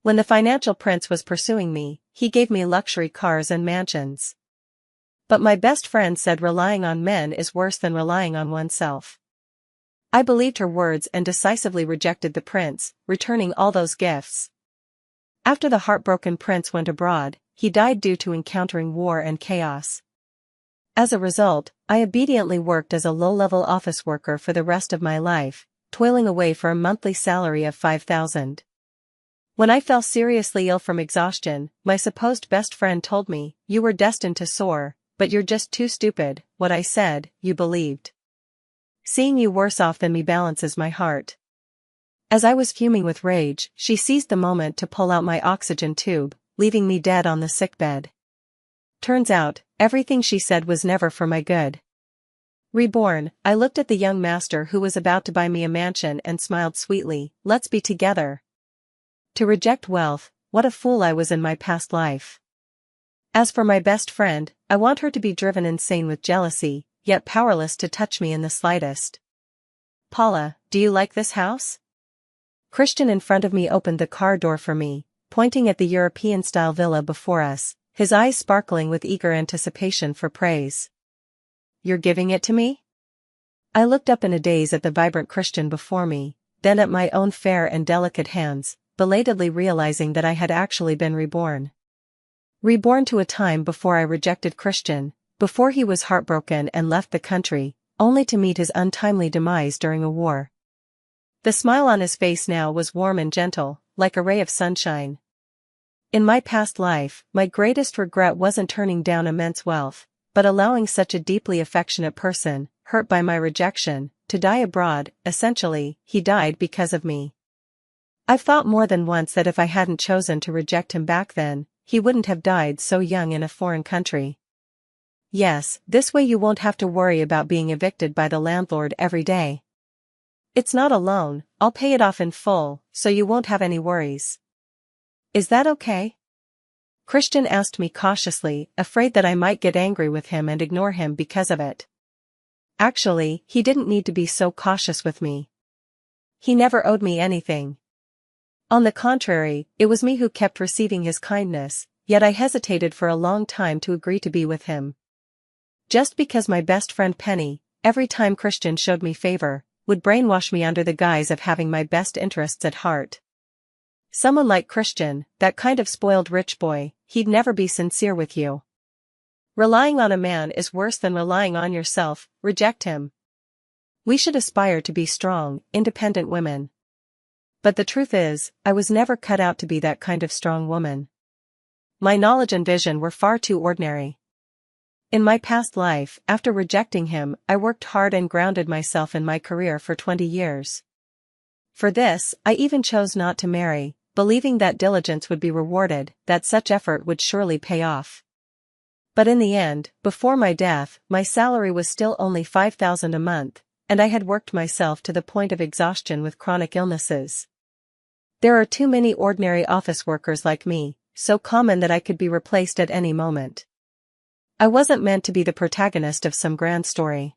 When the financial prince was pursuing me, he gave me luxury cars and mansions. But my best friend said relying on men is worse than relying on oneself. I believed her words and decisively rejected the prince, returning all those gifts. After the heartbroken prince went abroad, he died due to encountering war and chaos. As a result, I obediently worked as a low-level office worker for the rest of my life, toiling away for a monthly salary of $5,000. When I fell seriously ill from exhaustion, my supposed best friend told me, "You were destined to soar, but you're just too stupid." What I said, you believed. Seeing you worse off than me balances my heart. As I was fuming with rage, she seized the moment to pull out my oxygen tube, leaving me dead on the sickbed. Turns out, everything she said was never for my good. Reborn, I looked at the young master who was about to buy me a mansion and smiled sweetly. Let's be together. To reject wealth, what a fool I was in my past life. As for my best friend, I want her to be driven insane with jealousy, yet powerless to touch me in the slightest. Paula, do you like this house? Christian in front of me opened the car door for me, pointing at the European-style villa before us, his eyes sparkling with eager anticipation for praise. You're giving it to me? I looked up in a daze at the vibrant Christian before me, then at my own fair and delicate hands, belatedly realizing that I had actually been reborn. Reborn to a time before I rejected Christian, before he was heartbroken and left the country, only to meet his untimely demise during a war. The smile on his face now was warm and gentle, like a ray of sunshine. In my past life, my greatest regret wasn't turning down immense wealth, but allowing such a deeply affectionate person, hurt by my rejection, to die abroad. Essentially, he died because of me. I've thought more than once that if I hadn't chosen to reject him back then, he wouldn't have died so young in a foreign country. Yes, this way you won't have to worry about being evicted by the landlord every day. It's not a loan, I'll pay it off in full, so you won't have any worries. Is that okay? Christian asked me cautiously, afraid that I might get angry with him and ignore him because of it. Actually, he didn't need to be so cautious with me. He never owed me anything. On the contrary, it was me who kept receiving his kindness, yet I hesitated for a long time to agree to be with him. Just because my best friend Penny, every time Christian showed me favor, would brainwash me under the guise of having my best interests at heart. Someone like Christian, that kind of spoiled rich boy, he'd never be sincere with you. Relying on a man is worse than relying on yourself. Reject him. We should aspire to be strong, independent women. But the truth is, I was never cut out to be that kind of strong woman. My knowledge and vision were far too ordinary. In my past life, after rejecting him, I worked hard and grounded myself in my career for 20 years. For this, I even chose not to marry, believing that diligence would be rewarded, that such effort would surely pay off. But in the end, before my death, my salary was still only $5,000 a month, and I had worked myself to the point of exhaustion with chronic illnesses. There are too many ordinary office workers like me, so common that I could be replaced at any moment. I wasn't meant to be the protagonist of some grand story.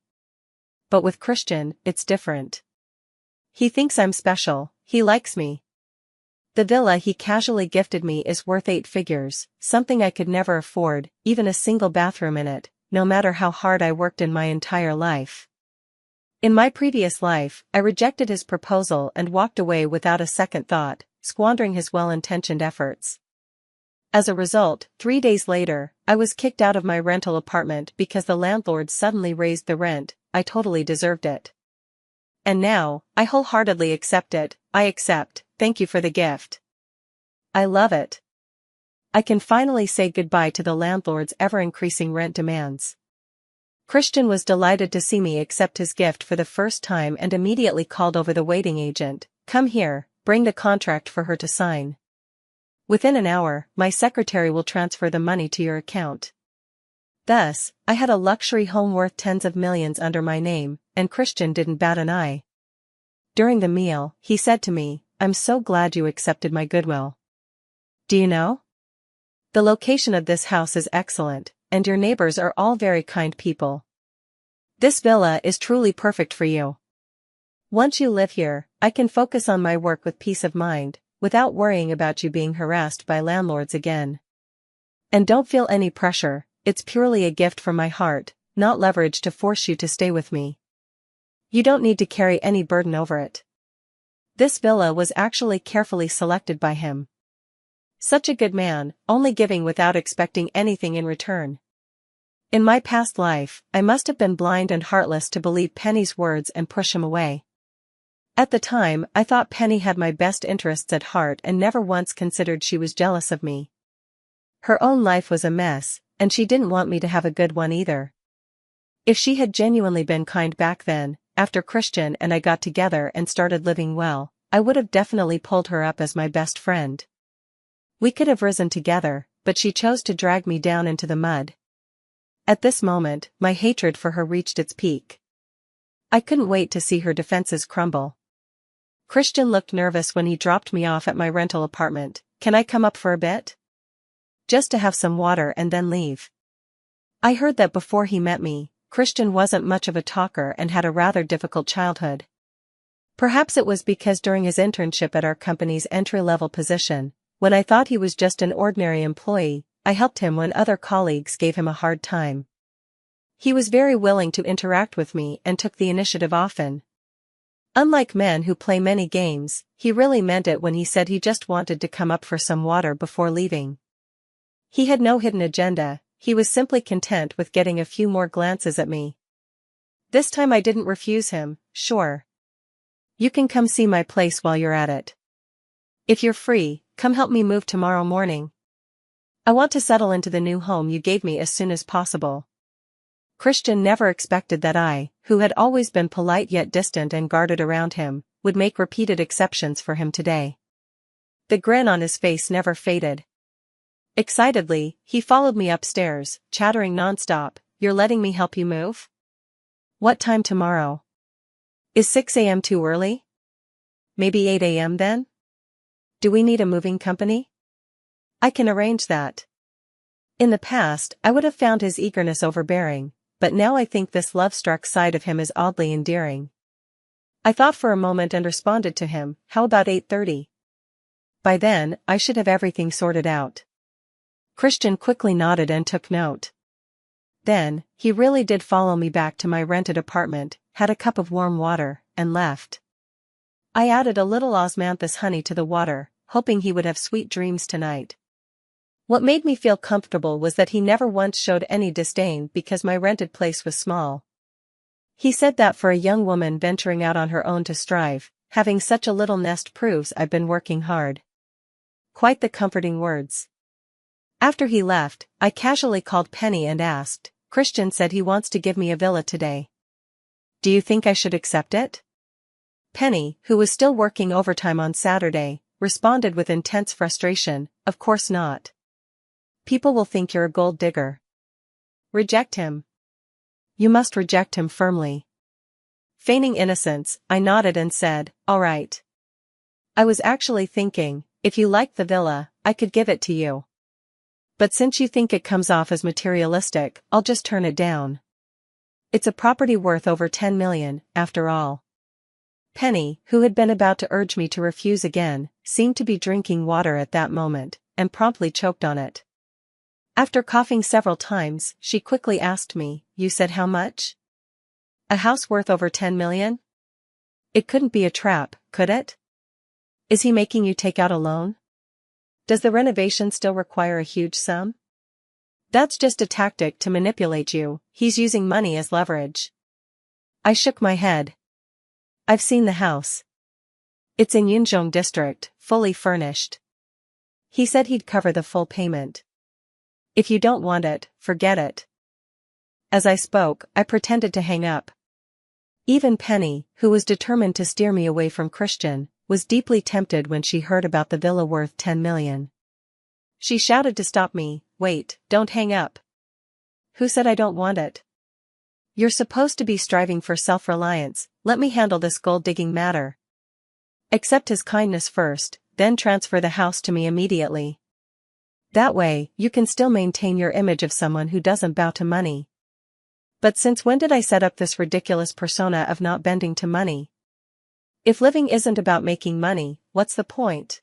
But with Christian, it's different. He thinks I'm special, he likes me. The villa he casually gifted me is worth 8 figures, something I could never afford, even a single bathroom in it, no matter how hard I worked in my entire life. In my previous life, I rejected his proposal and walked away without a second thought, squandering his well-intentioned efforts. As a result, 3 days later, I was kicked out of my rental apartment because the landlord suddenly raised the rent. I totally deserved it. And now, I wholeheartedly accept it. I accept. Thank you for the gift. I love it. I can finally say goodbye to the landlord's ever-increasing rent demands. Christian was delighted to see me accept his gift for the first time and immediately called over the waiting agent. Come here, bring the contract for her to sign. Within an hour, my secretary will transfer the money to your account. Thus, I had a luxury home worth tens of millions under my name, and Christian didn't bat an eye. During the meal, he said to me, "I'm so glad you accepted my goodwill. Do you know? The location of this house is excellent, and your neighbors are all very kind people. This villa is truly perfect for you. Once you live here, I can focus on my work with peace of mind, without worrying about you being harassed by landlords again. And don't feel any pressure, it's purely a gift from my heart, not leverage to force you to stay with me. You don't need to carry any burden over it. This villa was actually carefully selected by him. Such a good man, only giving without expecting anything in return. In my past life, I must have been blind and heartless to believe Penny's words and push him away. At the time, I thought Penny had my best interests at heart and never once considered she was jealous of me. Her own life was a mess, and she didn't want me to have a good one either. If she had genuinely been kind back then, after Christian and I got together and started living well, I would have definitely pulled her up as my best friend. We could have risen together, but she chose to drag me down into the mud. At this moment, my hatred for her reached its peak. I couldn't wait to see her defenses crumble. Christian looked nervous when he dropped me off at my rental apartment. Can I come up for a bit? Just to have some water and then leave. I heard that before he met me, Christian wasn't much of a talker and had a rather difficult childhood. Perhaps it was because during his internship at our company's entry-level position, when I thought he was just an ordinary employee, I helped him when other colleagues gave him a hard time. He was very willing to interact with me and took the initiative often. Unlike men who play many games, he really meant it when he said he just wanted to come up for some water before leaving. He had no hidden agenda, he was simply content with getting a few more glances at me. This time I didn't refuse him. Sure. You can come see my place while you're at it. If you're free, come help me move tomorrow morning. I want to settle into the new home you gave me as soon as possible. Christian never expected that I, who had always been polite yet distant and guarded around him, would make repeated exceptions for him today. The grin on his face never faded. Excitedly, he followed me upstairs, chattering nonstop. You're letting me help you move? What time tomorrow? Is 6 a.m. too early? Maybe 8 a.m. then? Do we need a moving company? I can arrange that. In the past, I would have found his eagerness overbearing, but now I think this love-struck side of him is oddly endearing. I thought for a moment and responded to him, how about 8:30? By then, I should have everything sorted out. Christian quickly nodded and took note. Then, he really did follow me back to my rented apartment, had a cup of warm water, and left. I added a little osmanthus honey to the water, hoping he would have sweet dreams tonight. What made me feel comfortable was that he never once showed any disdain because my rented place was small. He said that for a young woman venturing out on her own to strive, having such a little nest proves I've been working hard. Quite the comforting words. After he left, I casually called Penny and asked, Christian said he wants to give me a villa today. Do you think I should accept it? Penny, who was still working overtime on Saturday, responded with intense frustration, of course not. People will think you're a gold digger. Reject him. You must reject him firmly. Feigning innocence, I nodded and said, all right. I was actually thinking, if you like the villa, I could give it to you. But since you think it comes off as materialistic, I'll just turn it down. It's a property worth over 10 million, after all. Penny, who had been about to urge me to refuse again, seemed to be drinking water at that moment, and promptly choked on it. After coughing several times, she quickly asked me, you said how much? A house worth over 10 million? It couldn't be a trap, could it? Is he making you take out a loan? Does the renovation still require a huge sum? That's just a tactic to manipulate you, he's using money as leverage. I shook my head. I've seen the house. It's in Yunzhong district, fully furnished. He said he'd cover the full payment. If you don't want it, forget it. As I spoke, I pretended to hang up. Even Penny, who was determined to steer me away from Christian, was deeply tempted when she heard about the villa worth 10 million. She shouted to stop me, wait, don't hang up. Who said I don't want it? You're supposed to be striving for self-reliance, let me handle this gold-digging matter. Accept his kindness first, then transfer the house to me immediately. That way, you can still maintain your image of someone who doesn't bow to money. But since when did I set up this ridiculous persona of not bending to money? If living isn't about making money, what's the point?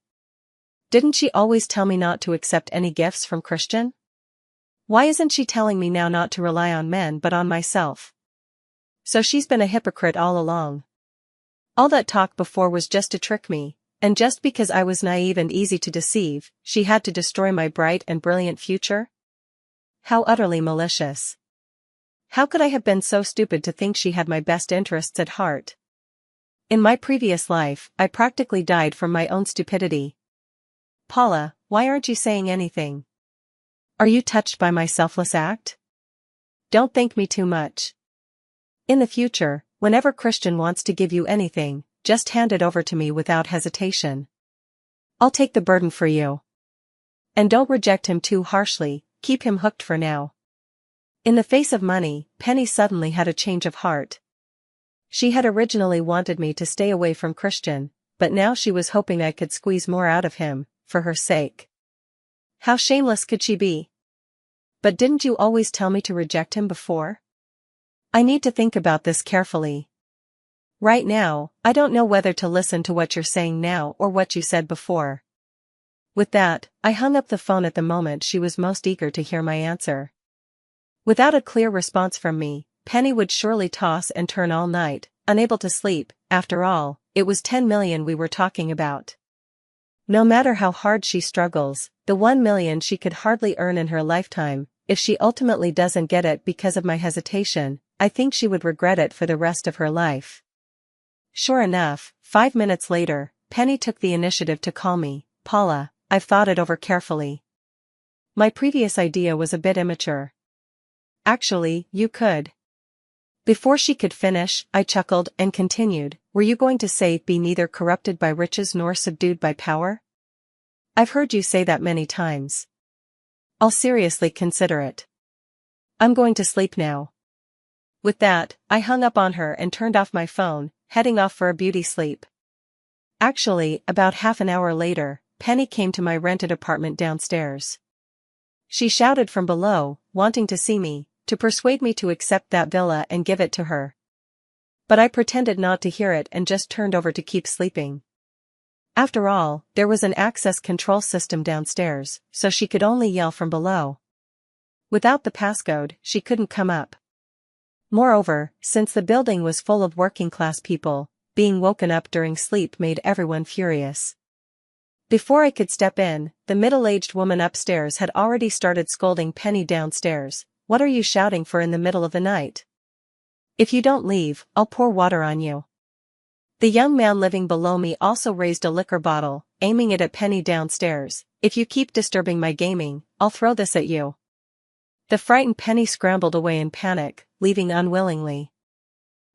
Didn't she always tell me not to accept any gifts from Christian? Why isn't she telling me now not to rely on men but on myself? So she's been a hypocrite all along. All that talk before was just to trick me, and just because I was naive and easy to deceive, she had to destroy my bright and brilliant future? How utterly malicious. How could I have been so stupid to think she had my best interests at heart? In my previous life, I practically died from my own stupidity. Paula, why aren't you saying anything? Are you touched by my selfless act? Don't thank me too much. In the future, whenever Christian wants to give you anything, just hand it over to me without hesitation. I'll take the burden for you. And don't reject him too harshly, keep him hooked for now. In the face of money, Penny suddenly had a change of heart. She had originally wanted me to stay away from Christian, but now she was hoping I could squeeze more out of him, for her sake. How shameless could she be? But didn't you always tell me to reject him before? I need to think about this carefully. Right now, I don't know whether to listen to what you're saying now or what you said before. With that, I hung up the phone at the moment she was most eager to hear my answer. Without a clear response from me, Penny would surely toss and turn all night, unable to sleep. After all, it was 10 million we were talking about. No matter how hard she struggles, the 1 million she could hardly earn in her lifetime, if she ultimately doesn't get it because of my hesitation, I think she would regret it for the rest of her life. Sure enough, 5 minutes later, Penny took the initiative to call me. Paula, I've thought it over carefully. My previous idea was a bit immature. Actually, you could. Before she could finish, I chuckled and continued, were you going to say be neither corrupted by riches nor subdued by power? I've heard you say that many times. I'll seriously consider it. I'm going to sleep now. With that, I hung up on her and turned off my phone, heading off for a beauty sleep. Actually, about half an hour later, Penny came to my rented apartment downstairs. She shouted from below, wanting to see me, to persuade me to accept that villa and give it to her. But I pretended not to hear it and just turned over to keep sleeping. After all, there was an access control system downstairs, so she could only yell from below. Without the passcode, she couldn't come up. Moreover, since the building was full of working-class people, being woken up during sleep made everyone furious. Before I could step in, the middle-aged woman upstairs had already started scolding Penny downstairs. What are you shouting for in the middle of the night? If you don't leave, I'll pour water on you. The young man living below me also raised a liquor bottle, aiming it at Penny downstairs. If you keep disturbing my gaming, I'll throw this at you. The frightened Penny scrambled away in panic, leaving unwillingly.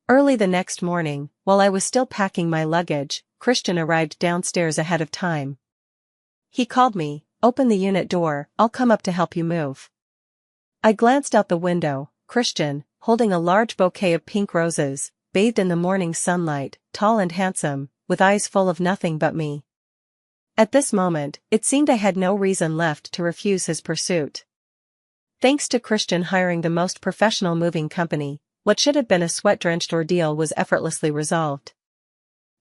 Early the next morning, while I was still packing my luggage, Christian arrived downstairs ahead of time. He called me, open the unit door, I'll come up to help you move. I glanced out the window. Christian, holding a large bouquet of pink roses, bathed in the morning sunlight, tall and handsome, with eyes full of nothing but me. At this moment, it seemed I had no reason left to refuse his pursuit. Thanks to Christian hiring the most professional moving company, what should have been a sweat-drenched ordeal was effortlessly resolved.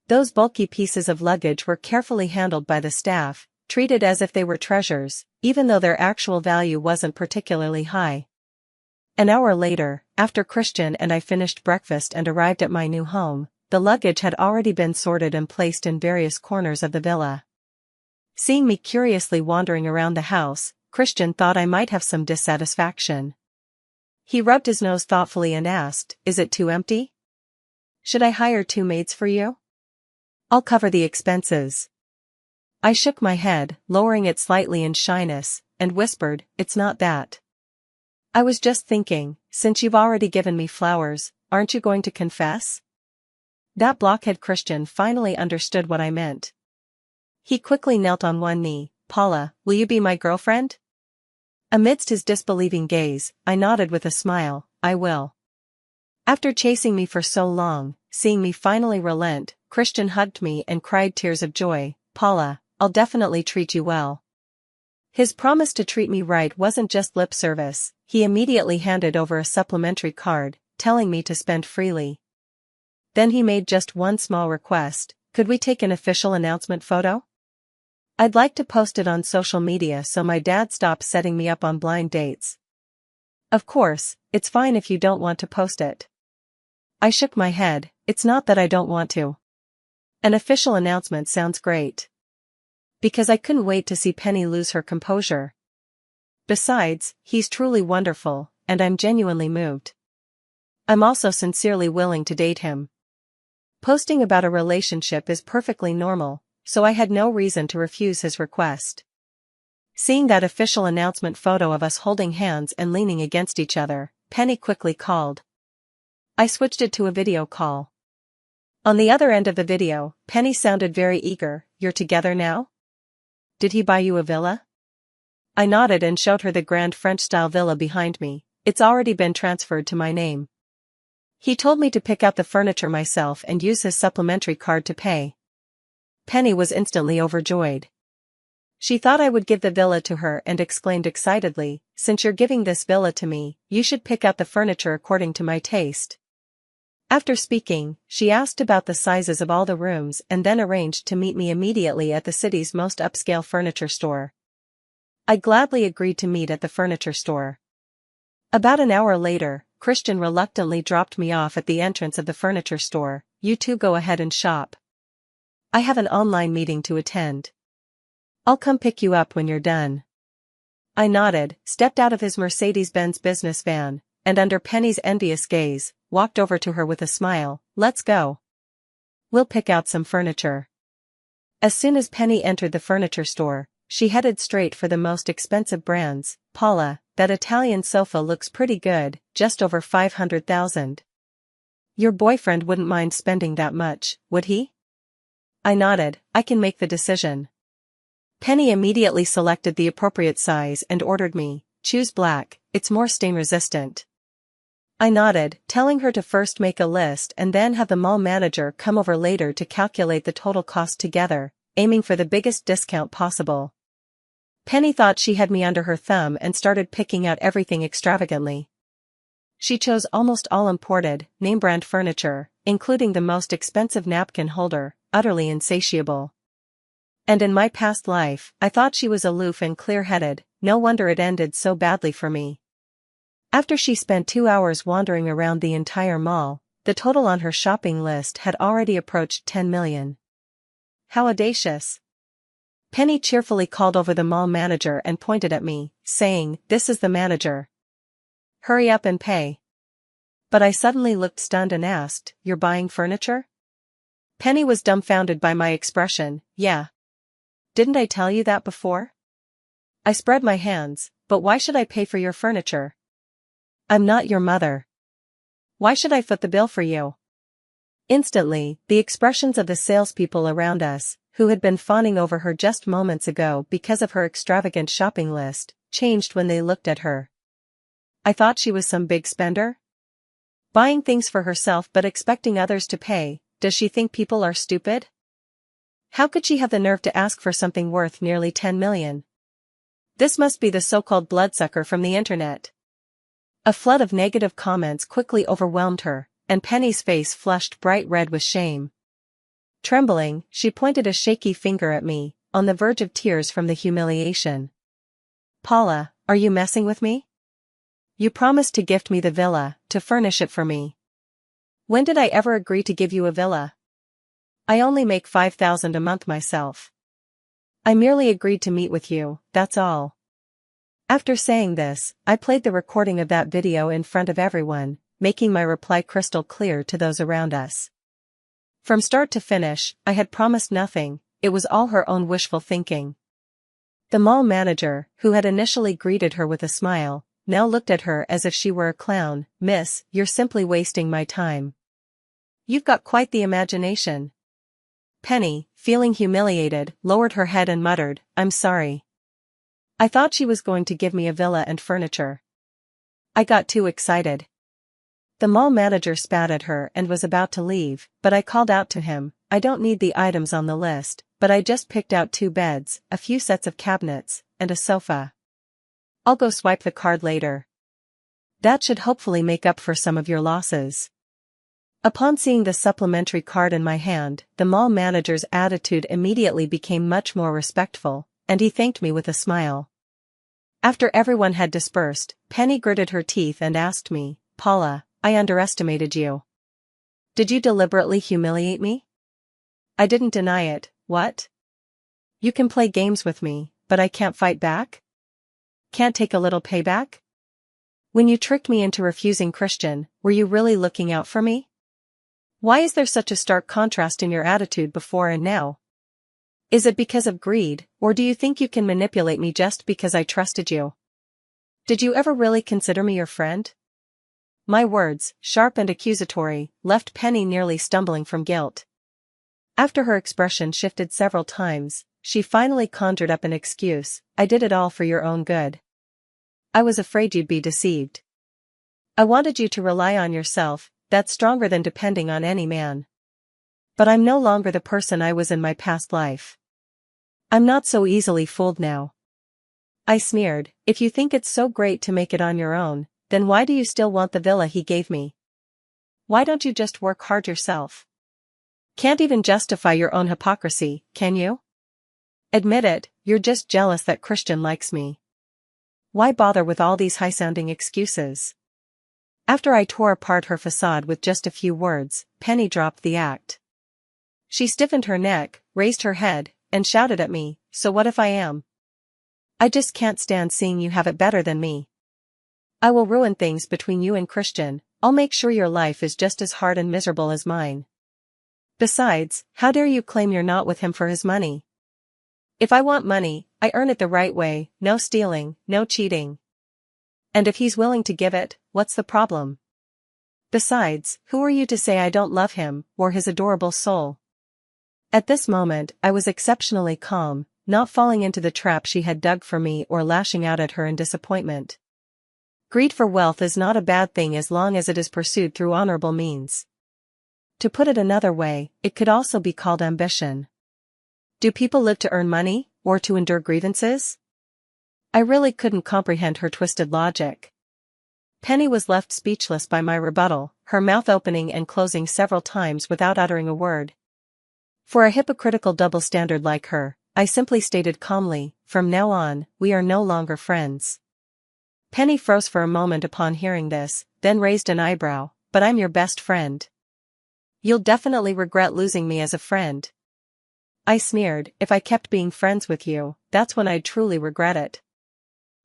Those bulky pieces of luggage were carefully handled by the staff, treated as if they were treasures, even though their actual value wasn't particularly high. An hour later, after Christian and I finished breakfast and arrived at my new home, the luggage had already been sorted and placed in various corners of the villa. Seeing me curiously wandering around the house, Christian thought I might have some dissatisfaction. He rubbed his nose thoughtfully and asked, "Is it too empty? Should I hire 2 maids for you? I'll cover the expenses." I shook my head, lowering it slightly in shyness, and whispered, "It's not that. I was just thinking, since you've already given me flowers, aren't you going to confess?" That blockhead Christian finally understood what I meant. He quickly knelt on one knee. "Paula, will you be my girlfriend?" Amidst his disbelieving gaze, I nodded with a smile, "I will." After chasing me for so long, seeing me finally relent, Christian hugged me and cried tears of joy, "Paula, I'll definitely treat you well." His promise to treat me right wasn't just lip service. He immediately handed over a supplementary card, telling me to spend freely. Then he made just one small request, could we take an official announcement photo? I'd like to post it on social media so my dad stops setting me up on blind dates. Of course, it's fine if you don't want to post it. I shook my head, it's not that I don't want to. An official announcement sounds great. Because I couldn't wait to see Penny lose her composure. Besides, he's truly wonderful, and I'm genuinely moved. I'm also sincerely willing to date him. Posting about a relationship is perfectly normal, so I had no reason to refuse his request. Seeing that official announcement photo of us holding hands and leaning against each other, Penny quickly called. I switched it to a video call. On the other end of the video, Penny sounded very eager. You're together now? Did he buy you a villa? I nodded and showed her the grand French-style villa behind me. It's already been transferred to my name. He told me to pick out the furniture myself and use his supplementary card to pay. Penny was instantly overjoyed. She thought I would give the villa to her and exclaimed excitedly, since you're giving this villa to me, you should pick out the furniture according to my taste. After speaking, she asked about the sizes of all the rooms and then arranged to meet me immediately at the city's most upscale furniture store. I gladly agreed to meet at the furniture store. About an hour later, Christian reluctantly dropped me off at the entrance of the furniture store. You two go ahead and shop. I have an online meeting to attend. I'll come pick you up when you're done. I nodded, stepped out of his Mercedes-Benz business van, and under Penny's envious gaze, walked over to her with a smile. Let's go. We'll pick out some furniture. As soon as Penny entered the furniture store, she headed straight for the most expensive brands. Paula, that Italian sofa looks pretty good, just over $500,000. Your boyfriend wouldn't mind spending that much, would he? I nodded, I can make the decision. Penny immediately selected the appropriate size and ordered me, choose black, it's more stain-resistant. I nodded, telling her to first make a list and then have the mall manager come over later to calculate the total cost together, aiming for the biggest discount possible. Penny thought she had me under her thumb and started picking out everything extravagantly. She chose almost all imported, name-brand furniture, including the most expensive napkin holder, utterly insatiable. And in my past life, I thought she was aloof and clear-headed, no wonder it ended so badly for me. After she spent 2 hours wandering around the entire mall, the total on her shopping list had already approached 10 million. How audacious. Penny cheerfully called over the mall manager and pointed at me, saying, "This is the manager. Hurry up and pay." But I suddenly looked stunned and asked, "You're buying furniture?" Penny was dumbfounded by my expression. "Yeah. Didn't I tell you that before?" I spread my hands. "But why should I pay for your furniture? I'm not your mother. Why should I foot the bill for you?" Instantly, the expressions of the salespeople around us, who had been fawning over her just moments ago because of her extravagant shopping list, changed when they looked at her. I thought she was some big spender? Buying things for herself but expecting others to pay. Does she think people are stupid? How could she have the nerve to ask for something worth nearly 10 million? This must be the so-called bloodsucker from the internet. A flood of negative comments quickly overwhelmed her, and Penny's face flushed bright red with shame. Trembling, she pointed a shaky finger at me, on the verge of tears from the humiliation. "Paula, are you messing with me? You promised to gift me the villa, to furnish it for me. When did I ever agree to give you a villa? I only make $5,000 a month myself. I merely agreed to meet with you, that's all." After saying this, I played the recording of that video in front of everyone, making my reply crystal clear to those around us. From start to finish, I had promised nothing, it was all her own wishful thinking. The mall manager, who had initially greeted her with a smile, now looked at her as if she were a clown. "Miss, you're simply wasting my time. You've got quite the imagination." Penny, feeling humiliated, lowered her head and muttered, "I'm sorry. I thought she was going to give me a villa and furniture. I got too excited." The mall manager spat at her and was about to leave, but I called out to him, "I don't need the items on the list, but I just picked out 2 beds, a few sets of cabinets, and a sofa. I'll go swipe the card later. That should hopefully make up for some of your losses." Upon seeing the supplementary card in my hand, the mall manager's attitude immediately became much more respectful, and he thanked me with a smile. After everyone had dispersed, Penny gritted her teeth and asked me, "Paula, I underestimated you. Did you deliberately humiliate me?" I didn't deny it. "What? You can play games with me, but I can't fight back? Can't take a little payback? When you tricked me into refusing Christian, were you really looking out for me? Why is there such a stark contrast in your attitude before and now? Is it because of greed, or do you think you can manipulate me just because I trusted you? Did you ever really consider me your friend?" My words, sharp and accusatory, left Penny nearly stumbling from guilt. After her expression shifted several times, she finally conjured up an excuse. "I did it all for your own good. I was afraid you'd be deceived. I wanted you to rely on yourself, that's stronger than depending on any man. But I'm no longer the person I was in my past life. I'm not so easily fooled now." I sneered. "If you think it's so great to make it on your own, then why do you still want the villa he gave me? Why don't you just work hard yourself? Can't even justify your own hypocrisy, can you? Admit it, you're just jealous that Christian likes me. Why bother with all these high-sounding excuses?" After I tore apart her facade with just a few words, Penny dropped the act. She stiffened her neck, raised her head, and shouted at me, "So what if I am? I just can't stand seeing you have it better than me. I will ruin things between you and Christian. I'll make sure your life is just as hard and miserable as mine. Besides, how dare you claim you're not with him for his money? If I want money, I earn it the right way, no stealing, no cheating. And if he's willing to give it, what's the problem? Besides, who are you to say I don't love him, or his adorable soul?" At this moment, I was exceptionally calm, not falling into the trap she had dug for me or lashing out at her in disappointment. Greed for wealth is not a bad thing as long as it is pursued through honorable means. To put it another way, it could also be called ambition. Do people live to earn money, or to endure grievances? I really couldn't comprehend her twisted logic. Penny was left speechless by my rebuttal, her mouth opening and closing several times without uttering a word. For a hypocritical double standard like her, I simply stated calmly, "From now on, we are no longer friends." Penny froze for a moment upon hearing this, then raised an eyebrow. "But I'm your best friend. You'll definitely regret losing me as a friend." I sneered. "If I kept being friends with you, that's when I'd truly regret it."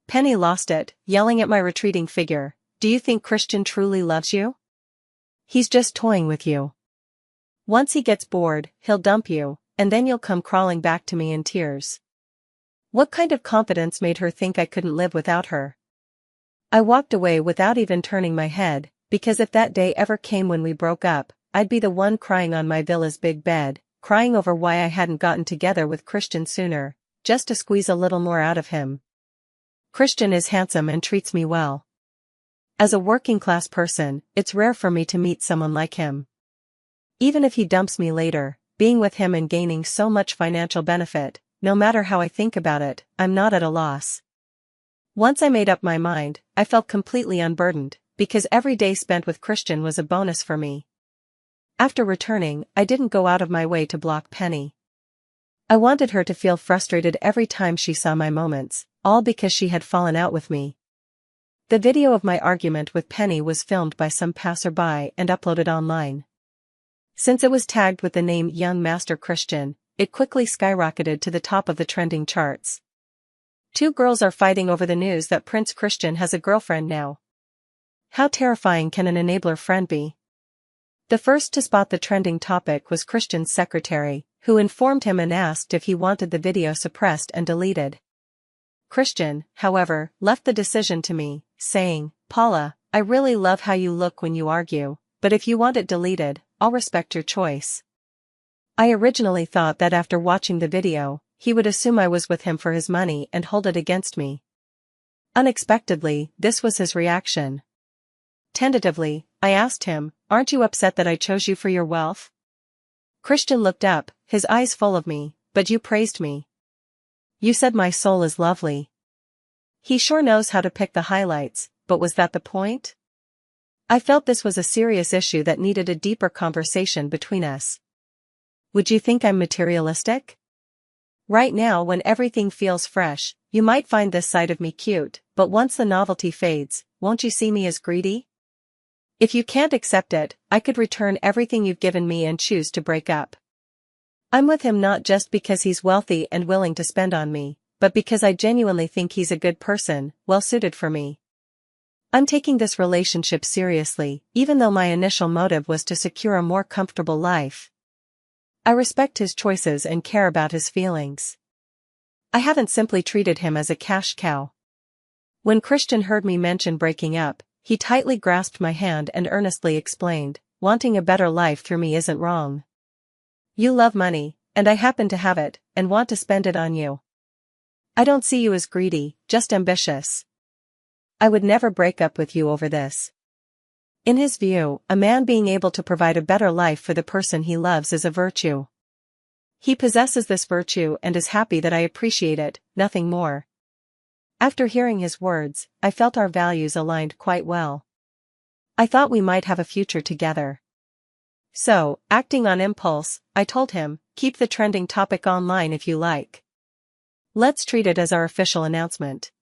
Penny lost it, yelling at my retreating figure, "Do you think Christian truly loves you? He's just toying with you. Once he gets bored, he'll dump you, and then you'll come crawling back to me in tears." What kind of confidence made her think I couldn't live without her? I walked away without even turning my head, because if that day ever came when we broke up, I'd be the one crying on my villa's big bed, crying over why I hadn't gotten together with Christian sooner, just to squeeze a little more out of him. Christian is handsome and treats me well. As a working-class person, it's rare for me to meet someone like him. Even if he dumps me later, being with him and gaining so much financial benefit, no matter how I think about it, I'm not at a loss. Once I made up my mind, I felt completely unburdened, because every day spent with Christian was a bonus for me. After returning, I didn't go out of my way to block Penny. I wanted her to feel frustrated every time she saw my moments, all because she had fallen out with me. The video of my argument with Penny was filmed by some passerby and uploaded online. Since it was tagged with the name Young Master Christian, it quickly skyrocketed to the top of the trending charts. Two girls are fighting over the news that Prince Christian has a girlfriend now. How terrifying can an enabler friend be? The first to spot the trending topic was Christian's secretary, who informed him and asked if he wanted the video suppressed and deleted. Christian, however, left the decision to me, saying, "Paula, I really love how you look when you argue, but if you want it deleted, I'll respect your choice." I originally thought that after watching the video, he would assume I was with him for his money and hold it against me. Unexpectedly, this was his reaction. Tentatively, I asked him, "Aren't you upset that I chose you for your wealth?" Christian looked up, his eyes full of me. "But you praised me. You said my soul is lovely." He sure knows how to pick the highlights, but was that the point? I felt this was a serious issue that needed a deeper conversation between us. Would you think I'm materialistic? Right now, when everything feels fresh, you might find this side of me cute, but once the novelty fades, won't you see me as greedy? If you can't accept it, I could return everything you've given me and choose to break up. I'm with him not just because he's wealthy and willing to spend on me, but because I genuinely think he's a good person, well suited for me. I'm taking this relationship seriously, even though my initial motive was to secure a more comfortable life. I respect his choices and care about his feelings. I haven't simply treated him as a cash cow. When Christian heard me mention breaking up, he tightly grasped my hand and earnestly explained, wanting a better life through me isn't wrong. You love money, and I happen to have it, and want to spend it on you. I don't see you as greedy, just ambitious. I would never break up with you over this. In his view, a man being able to provide a better life for the person he loves is a virtue. He possesses this virtue and is happy that I appreciate it, nothing more. After hearing his words, I felt our values aligned quite well. I thought we might have a future together. So, acting on impulse, I told him, keep the trending topic online if you like. Let's treat it as our official announcement.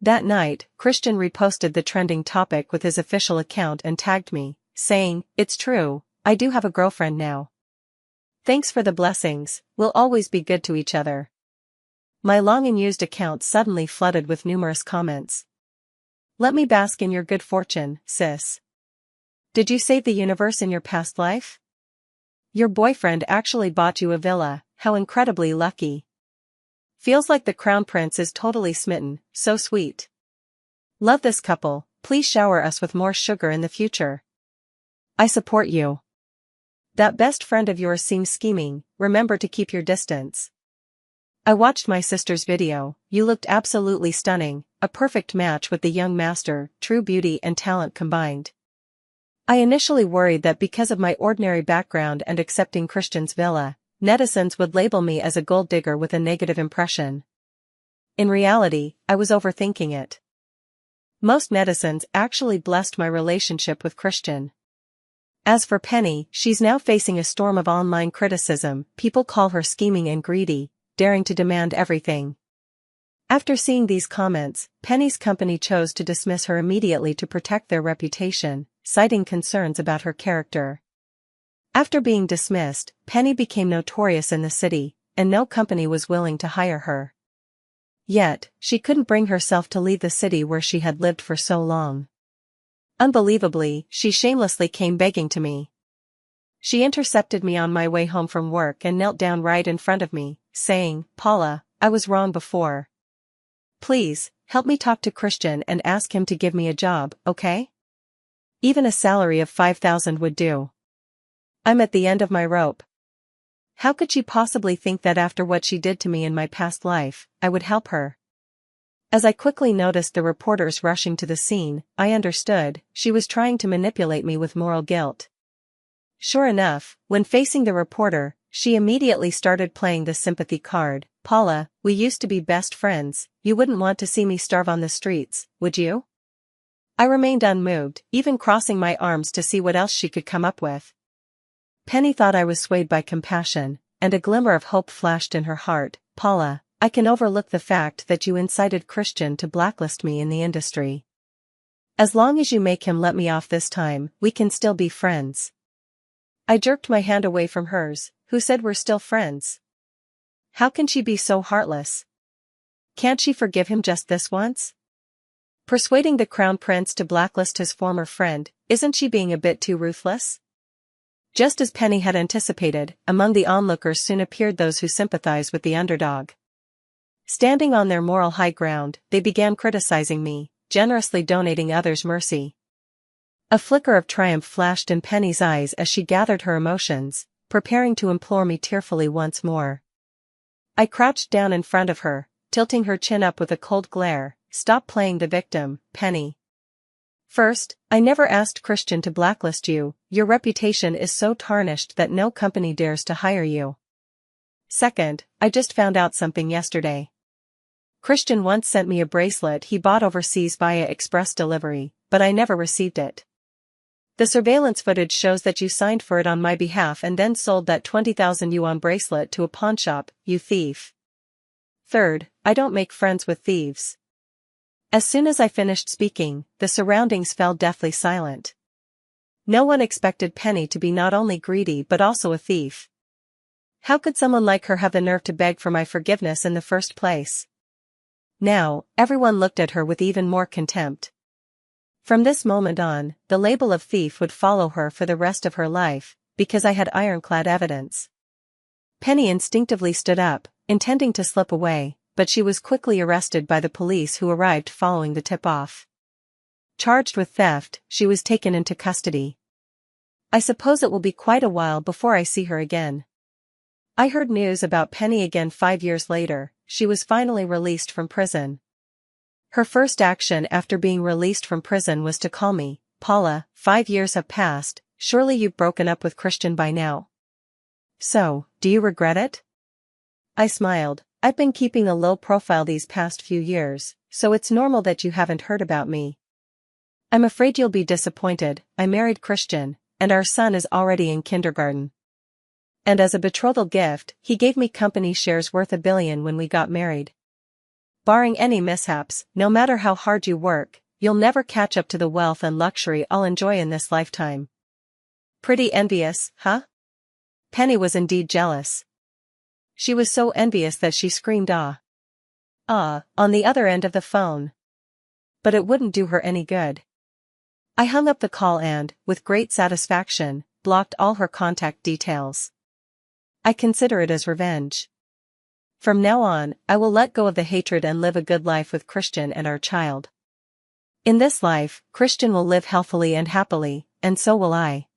That night, Christian reposted the trending topic with his official account and tagged me, saying, "It's true, I do have a girlfriend now. Thanks for the blessings, we'll always be good to each other." My long-unused account suddenly flooded with numerous comments. Let me bask in your good fortune, sis. Did you save the universe in your past life? Your boyfriend actually bought you a villa, how incredibly lucky. Feels like the crown prince is totally smitten, so sweet. Love this couple, please shower us with more sugar in the future. I support you. That best friend of yours seems scheming, remember to keep your distance. I watched my sister's video, you looked absolutely stunning, a perfect match with the young master, true beauty and talent combined. I initially worried that because of my ordinary background and accepting Christian's villa, netizens would label me as a gold digger with a negative impression. In reality, I was overthinking it. Most netizens actually blessed my relationship with Christian. As for Penny, she's now facing a storm of online criticism, people call her scheming and greedy, daring to demand everything. After seeing these comments, Penny's company chose to dismiss her immediately to protect their reputation, citing concerns about her character. After being dismissed, Penny became notorious in the city, and no company was willing to hire her. Yet, she couldn't bring herself to leave the city where she had lived for so long. Unbelievably, she shamelessly came begging to me. She intercepted me on my way home from work and knelt down right in front of me, saying, "Paula, I was wrong before. Please, help me talk to Christian and ask him to give me a job, okay? Even a salary of $5,000 would do. I'm at the end of my rope." How could she possibly think that after what she did to me in my past life, I would help her? As I quickly noticed the reporters rushing to the scene, I understood, she was trying to manipulate me with moral guilt. Sure enough, when facing the reporter, she immediately started playing the sympathy card. "Paula, we used to be best friends, you wouldn't want to see me starve on the streets, would you?" I remained unmoved, even crossing my arms to see what else she could come up with. Penny thought I was swayed by compassion, and a glimmer of hope flashed in her heart. "Paula, I can overlook the fact that you incited Christian to blacklist me in the industry. As long as you make him let me off this time, we can still be friends." I jerked my hand away from hers. Who said we're still friends? How can she be so heartless? Can't she forgive him just this once? Persuading the crown prince to blacklist his former friend, isn't she being a bit too ruthless? Just as Penny had anticipated, among the onlookers soon appeared those who sympathized with the underdog. Standing on their moral high ground, they began criticizing me, generously donating others mercy. A flicker of triumph flashed in Penny's eyes as she gathered her emotions, preparing to implore me tearfully once more. I crouched down in front of her, tilting her chin up with a cold glare. "Stop playing the victim, Penny. First, I never asked Christian to blacklist you, your reputation is so tarnished that no company dares to hire you. Second, I just found out something yesterday. Christian once sent me a bracelet he bought overseas via express delivery, but I never received it. The surveillance footage shows that you signed for it on my behalf and then sold that 20,000 yuan bracelet to a pawnshop, you thief. Third, I don't make friends with thieves. As soon as I finished speaking, the surroundings fell deathly silent. No one expected Penny to be not only greedy but also a thief. How could someone like her have the nerve to beg for my forgiveness in the first place? Now, everyone looked at her with even more contempt. From this moment on, the label of thief would follow her for the rest of her life, because I had ironclad evidence. Penny instinctively stood up, intending to slip away, but she was quickly arrested by the police who arrived following the tip-off. Charged with theft, she was taken into custody. I suppose it will be quite a while before I see her again. I heard news about Penny again 5 years later. She was finally released from prison. Her first action after being released from prison was to call me, Paula, 5 years have passed, surely you've broken up with Christian by now. So, do you regret it? I smiled. I've been keeping a low profile these past few years, so it's normal that you haven't heard about me. I'm afraid you'll be disappointed. I married Christian, and our son is already in kindergarten. And as a betrothal gift, he gave me company shares worth $1 billion when we got married. Barring any mishaps, no matter how hard you work, you'll never catch up to the wealth and luxury I'll enjoy in this lifetime. Pretty envious, huh? Penny was indeed jealous. She was so envious that she screamed on the other end of the phone. But it wouldn't do her any good. I hung up the call and, with great satisfaction, blocked all her contact details. I consider it as revenge. From now on, I will let go of the hatred and live a good life with Christian and our child. In this life, Christian will live healthily and happily, and so will I.